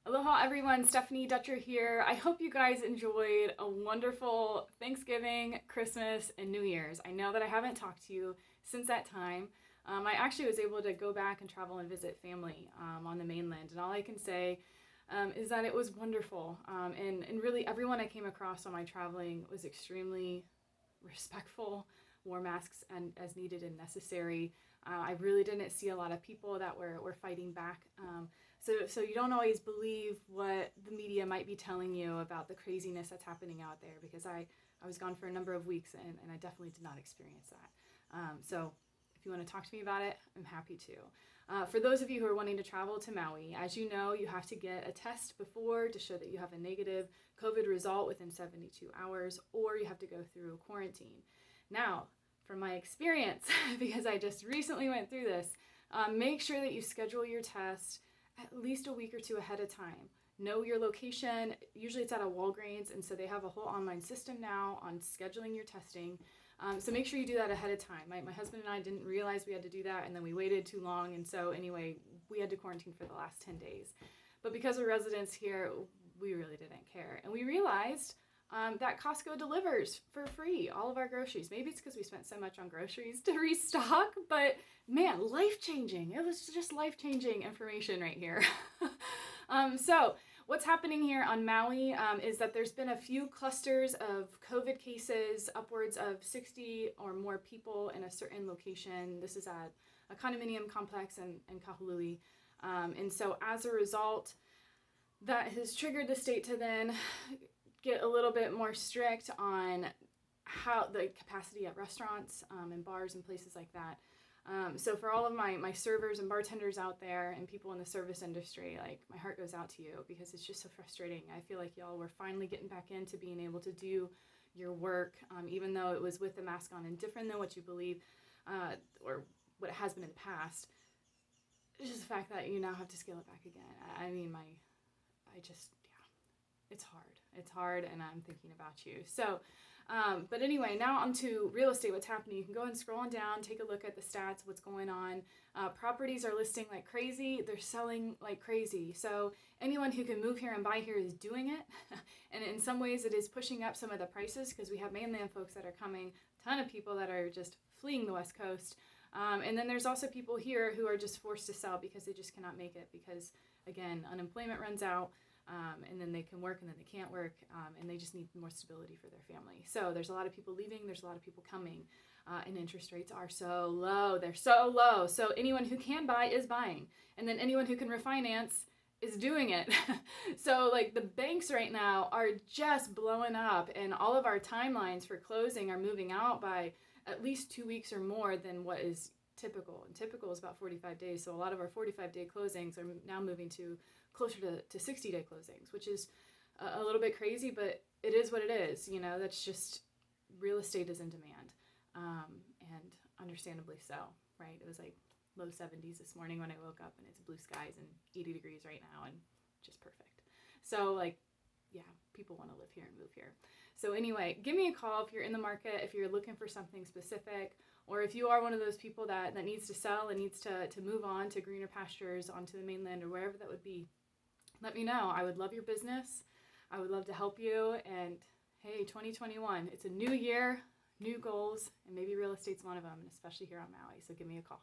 Aloha everyone, Stephanie Dutcher here. I hope you guys enjoyed a wonderful Thanksgiving, Christmas, and New Year's. I know that I haven't talked to you since that time. I actually was able to go back and travel and visit family on the mainland, and all I can say is that it was wonderful. And really everyone I came across on my traveling was extremely respectful, wore masks and as needed and necessary. I really didn't see a lot of people that were fighting back. So you don't always believe what the media might be telling you about the craziness that's happening out there, because I was gone for a number of weeks and I definitely did not experience that. So if you want to talk to me about it, I'm happy to. For those of you who are wanting to travel to Maui, as you know, you have to get a test before to show that you have a negative COVID result within 72 hours, or you have to go through quarantine. Now, from my experience, because I just recently went through this, make sure that you schedule your test at least a week or two ahead of time. Know your location. Usually it's at a Walgreens, and so they have a whole online system now on scheduling your testing. So make sure you do that ahead of time. My husband and I didn't realize we had to do that, and then we waited too long, and so anyway, we had to quarantine for the last 10 days. But because we're residents here, we really didn't care. And we realized that Costco delivers for free all of our groceries. Maybe it's because we spent so much on groceries to restock, but man, life-changing. It was just life-changing information right here. So what's happening here on Maui is that there's been a few clusters of COVID cases, upwards of 60 or more people in a certain location. This is at a condominium complex in Kahului. And so as a result, that has triggered the state to then get a little bit more strict on how the capacity at restaurants and bars and places like that. So for all of my servers and bartenders out there and people in the service industry, like, my heart goes out to you, because it's just so frustrating. I feel like y'all were finally getting back into being able to do your work, even though it was with the mask on and different than what you believe or what it has been in the past. It's just the fact that you now have to scale it back again. I mean, it's hard. It's hard, and I'm thinking about you. So, but anyway, now onto real estate, what's happening. You can go and scroll on down, take a look at the stats, what's going on. Properties are listing like crazy. They're selling like crazy. So anyone who can move here and buy here is doing it. And in some ways it is pushing up some of the prices, because we have mainland folks that are coming, a ton of people that are just fleeing the West Coast. And then there's also people here who are just forced to sell because they just cannot make it, because, again, unemployment runs out. And then they can work and then they can't work, and they just need more stability for their family. So there's a lot of people leaving, there's a lot of people coming, and interest rates are so low. They're so low. So anyone who can buy is buying, and then anyone who can refinance is doing it. So like, the banks right now are just blowing up, and all of our timelines for closing are moving out by at least 2 weeks or more than what is typical. And typical is about 45 days. So a lot of our 45-day closings are now moving to closer to 60-day closings, which is a little bit crazy, but it is what it is. You know, that's just, real estate is in demand, and understandably so, right? It was like low 70s this morning when I woke up, and it's blue skies and 80 degrees right now, and just perfect. So like, yeah, people want to live here and move here. So anyway, give me a call if you're in the market, if you're looking for something specific, or if you are one of those people that needs to sell and needs to move on to greener pastures, onto the mainland, or wherever that would be. Let me know. I would love your business. I would love to help you. And hey, 2021, it's a new year, new goals, and maybe real estate's one of them, and especially here on Maui. So give me a call.